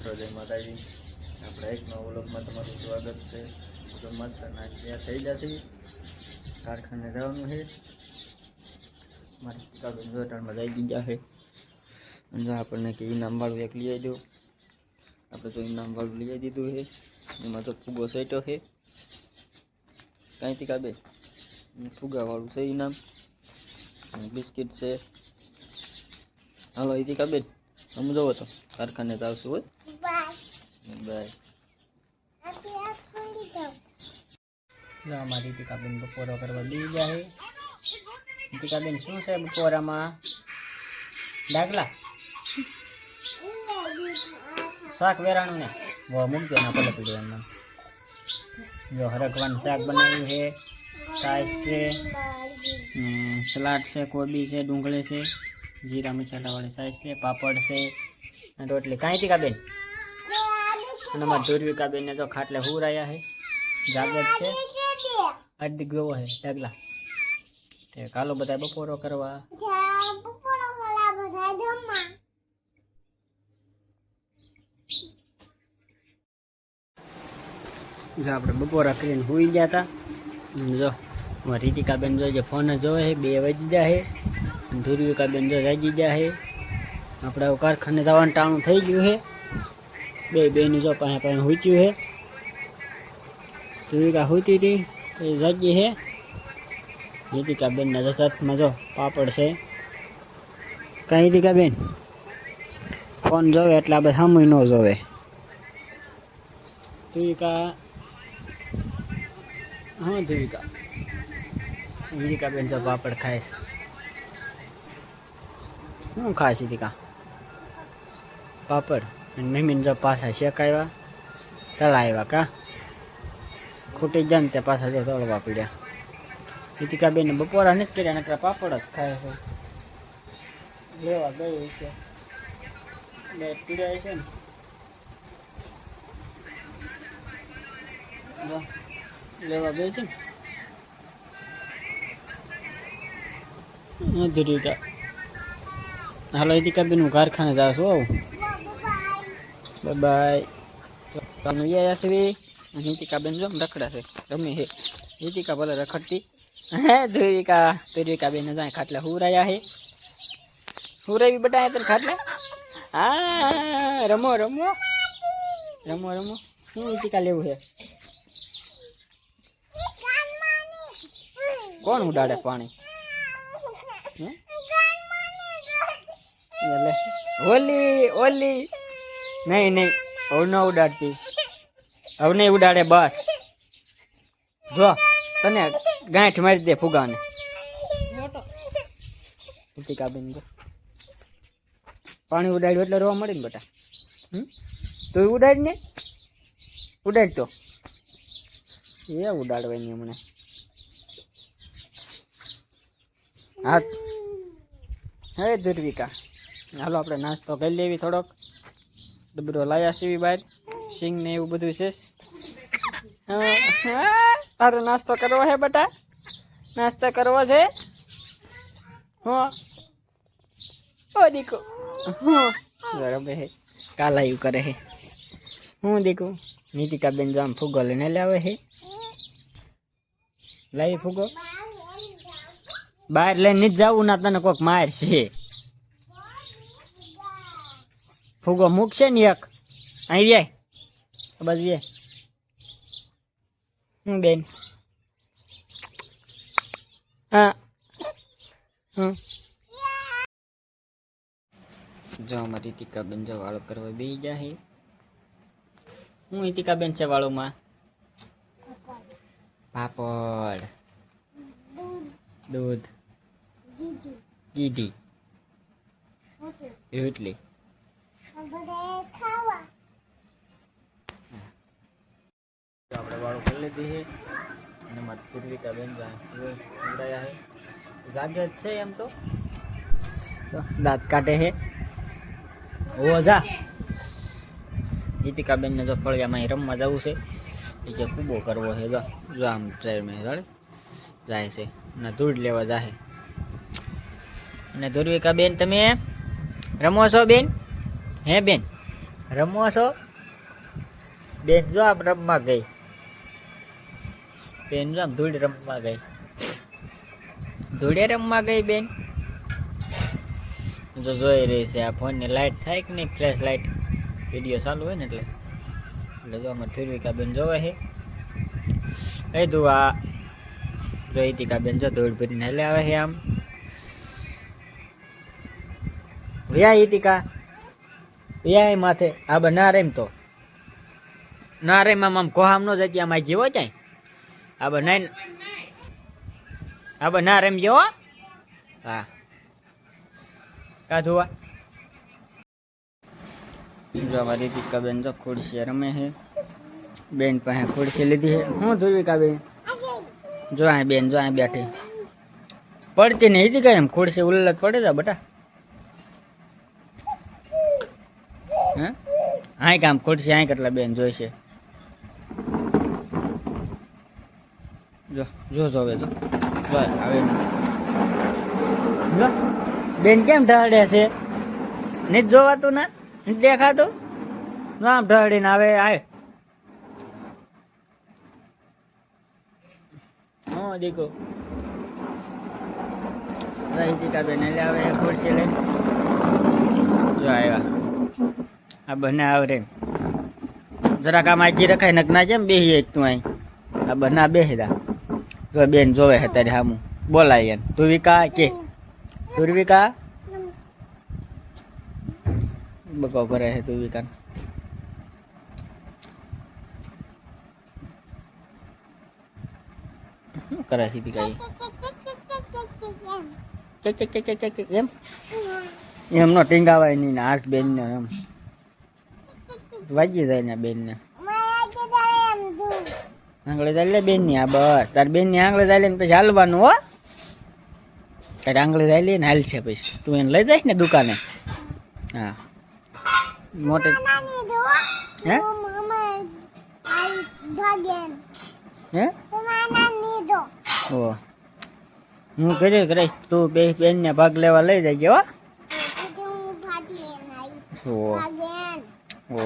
મિત્રો, જય માતાજી. આપણે એક નવા વ્લોગમાં તમારું સ્વાગત છે. તો મસ્ત નાસ્તા થઈ જશે, કારખાને જવાનું છે. મારી પિતાબેન જોટાણમાં જઈ દીધા છે. અને આપણને કે ઇનામવાળું એક લઈ દો. આપણે તો ઇનામવાળું લઈ દીધું છે. એમાં તો ફુગો સેટો છે. કાંઈથી કાબે ફુગાવાળું છે ઇનામ. બિસ્કિટ છે. હાલો એથી કાબે સમજો તો કારખાને જ આવશું હોય. બાય. અમારી ટીકાબેન બપોરો કરવા બી જાય. ટીકાબેન શું છે બપોરામાં? ડાગલા શાક વેરાણું ને મૂકજો ના પલે પીડે એમ. જો હરકવાનું શાક બનાવ્યું છે, છાશ છે, સલાડ છે, કોબી છે, ડુંગળી છે, જીરા મસાલાવાળી છાશ છે, પાપડ છે અને રોટલી. કાંઈ ટીકાબેન અને અમારા ધુરવિકાબેનને જો ખાટલે હુરાયા છે, જાગે જ છે. અડધી ગયો છે ઢગલા. તે કાલો બધા બપોરો કરવા. જો આપણે બપોરા કરીને સુઈ ગયા હતા. જો રીતિકાબેન જો જે ફોન જ જોવે છે, 2 વાગી ગયા છે. ધુરવિકાબેન જો જાગી ગયા છે. આપણે કારખાને જવાનું ટાણું થઈ ગયું છે. બેનું જો પાસે પાસે હુચ્યું છે. ધુરવિકા હુતી હતી એ જાગી છે. રીતિકાબેનના જથ્થામાં જો પાપડ છે. કાંઈ રીતિકાબેન ફોન જોવે એટલે આપણે સામું ન જોવે. ધુરવિકા હા ધુરવિકા રીતિકાબેન જો પાપડ ખાય. શું ખાય રીતિકા? પાપડ. અને મમ્મીને જો પાછા શેકાવ્યા તળાવ્યા. કા ખૂટી જાય ને તે પાછા જો તળવા પડ્યા. રીતિકાબેન બપોરા નથી કર્યા, નકરા પાપડ જ ખાય છે. લેવા ગઈ છે પીડ્યા છે ને લેવા ગઈ છે ને ધુરવિકા. હાલો રીતિકાબેન હું કારખાને જાઉં છું. આવું બાય. તમે યશવી રીતિકાબેન જો રખડા છે, રમી છે. રીતિકા ભલે રખડતી હે. ધુરવિકાબેન જાય ખાટલે હુરાયા છે. હુરાવી બટાયા તને ખાટલે. હા રમો રમો રમો રમો. શું રીતિકા લેવું છે? કોણ ઉડાડે પાણી? ઓલી ઓલી નહીં નહીં હવે ન ઉડાડતી. હવે નહીં ઉડાડે બસ. જો તને ગાંઠ મારી દે ફુગાને. રીતિકાબેન પાણી ઉડાડ્યું એટલે રોવા મળે ને બેટા. તો ઉડાડ ને ઉડાડ તો એ ઉડાડવાની હમણાં. હા હવે ધુરવિકા હાલો આપણે નાસ્તો કરી લેવી. થોડોક ડબરો લાયા સીવી બહાર સિંગ ને એવું બધું છે. તારે નાસ્તો કરવો છે બેટા? નાસ્તો કરવો છે? હા ઓ દીકો બરાબર હે. કાલાયું કરે છે. હું દીકું રીતિકાબેન જો આમ ફુગો લઈને લાવે છે. લાવી ફુગો. બહાર લઈને નથી જવું ના, તને કોઈક માર છે. ફુગો મૂકશે ને એક અહીં જાય બસ. એ હું બેન હા જો અમારી રીતિકાબેન જો વાળો કરવા બેસી જાય. હું રીતિકાબેન છે વાળોમાં? પાપડ, દૂધ, કીધી, રોટલી. આપણે વાળો કરી લીધી છે. અને મારી ધુરવિકાબેન ઉડાયા છે. જાગે જ છે એમ તો દાંત કાઢે છે. ઓ જા રીતિકાબેનને જો ફળિયામાં રમવા જવું છે. એ જે કૂબો કરવો છે. જો જો આમ ટ્રેનમાં જાય છે ને ધૂળ લેવા જાય. અને ધુરવિકાબેન તમે રમો છો બેન? હે બેન રમવો છો બેન? જો આમ રમવા ગઈ બેન, જો આમ ધૂળ રમવા ગઈ, ધૂળે રમવા ગઈ બેન. જો જોઈ રહી છે આ ફોનની લાઇટ થાય કે નહીં, ફ્લેશ લાઇટ વિડીયો ચાલુ હોય ને એટલે જો આમાં ધ્રુવિકા બેન જોવે છે. એ દુઆ રોહિતિકા બેન જો ધૂળ ભરીને હેલે આવે છે. આમ વ્યા હિતિકા વ્યાય માથે આ બે ના રેમ તો ના રેમ આમ કોહામ નો જતી આમાં જેવો જાય આ બે નાઈ આ બે ના રેમ જેવો. હા કા ધોવા જો અમારી હિતિકા બેન જો ખુરશી રમે છે. બેન પાસે ખુરશી લીધી છે. હું ધ્રુવિકા બેન જો આ બેન જો આ બેઠી પડતી નહીં હતી કઈ એમ ખુરશી ઉલ્લત પડે જા બટા. હા હાઈ કામ ખુરશી હાઈ કેટલા બેન જોઈશે. જો જો જોવે જો જો આવે જો બેન કેમ ઢળે છે? નહીં જોવાતું ના નથી દેખાતું? આમ ઢળીને આવે આય. હા દીકો હિતિકા બેન એટલે આવે ખુરશી લઈને જો આવ્યા. આ બને આવરે જરાક આમ આજી રખાય નક ના જેમ બેહી એક તું અહીં આ બના બેહી જો બેન જોવે છે તારે સામું બોલાય એને ધ્રુવિકા કે ધ્રુવિકા બકો કરે છે ધ્રુવિકા. શું કરે હિતિકા એમ એમ નો ટીંગાવાય નહીં ને હાથ બેન ને એમ વાજી જાય ને બેન ને આંગળે ચાલે બેન ની. આ બસ તાર બેન ની આંગળે ચાલે ને પછી હાલવાનું હો. તારે આંગળે ચાલે ને હાલ છે પછી તું એને લઈ જાય ને દુકાને. હા મોટે હે હે ઓ હું કરીશ તું બે બેન ને ભાગ લેવા લઈ જાય હો. ઓ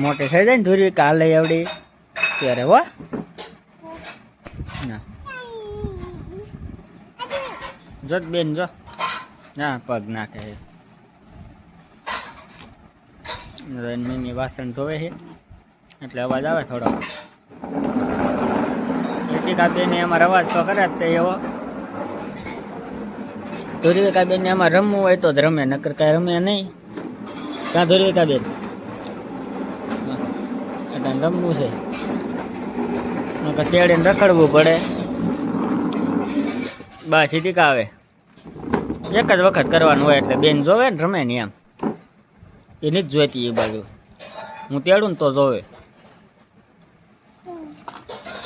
મોટે થઈ જાય ને ધ્રુવિકા હાલે એવડી ત્યારે હો. ના જો બેન જો ના પગ નાખે મમ્મી વાસણ ધોવે છે એટલે અવાજ આવે થોડો. હિતિકા બેન એમાં અવાજ તો કરે જ એવો. ધ્રુવિકા બેન ને એમાં રમવું હોય તો જ રમે નકર કાંઈ રમે નહીં. ક્યાં ધ્રુવિકા બેન એટલે રમવું છે નકર તેડીને રખડવું પડે. બસ હિતિકા આવે એક જ વખત કરવાનું હોય એટલે બેન જોવે ને રમે ને એમ એ નથી જોઈતી એ બાજુ હું તેડું ને તો જોવે.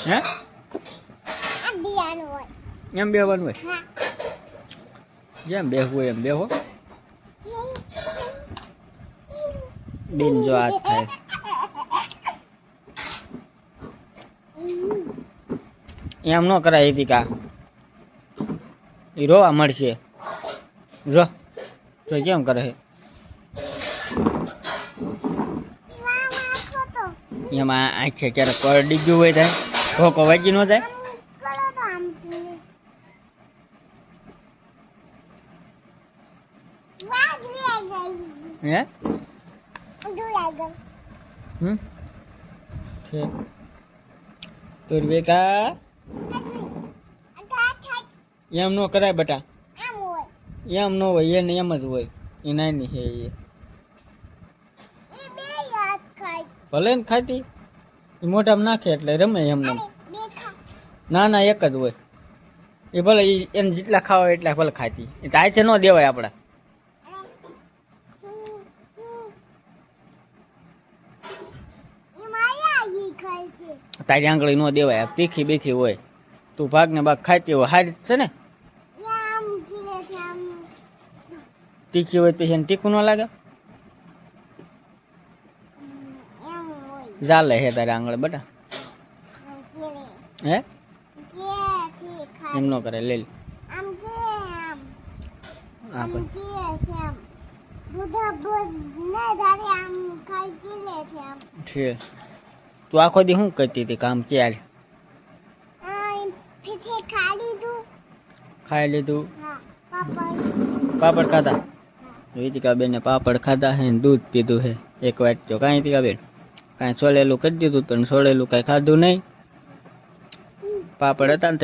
હે એમ બેવાનું હોય જેમ બેહવું હોય એમ બેહો. બેન જો હાથ થાય એમ ન કરાય હિતિકા એ રોવા મળશે. જો જો કેમ કરે છે એમાં આંખે ક્યારેક કરડી ગયું હોય થાય ધોકો વાગી ન જાય. હે ધ્રુવિકા એમ નો કરાય બટા એમ ન હોય એને એમ જ હોય એ નાની છે ભલે ને ખાતી એ મોઢામાં નાખે એટલે રમે એમને. ના ના એક જ હોય એ ભલે એને જેટલા ખાવા એટલા ભલે ખાતી એ તો આથી ન દેવાય આપડા. તારી આંગળી ન દેવાય તીખી બીખી હોય તું ભાગ ને ભાગ ખાતી હોય હારી છે ને. તીખી હોય પછી એને તીખું ન લાગે. ચાલે હે તારે આંગળે બટા હે એમ ન કરે લે હા છે. તું આખો દી શું કરતી હતી કામ ક્યારે ખાઈ લીધું પાપડ ખાધા રીતિકા બેને પાપડ ખાધા હે ને દૂધ પીધું હે એક વાટક્યો કાંઈ રીતિકા બેન કાંઈ છોલેલું કરી દીધું પણ છોલેલું કાંઈ ખાધું નહીં પાપડ હતા ને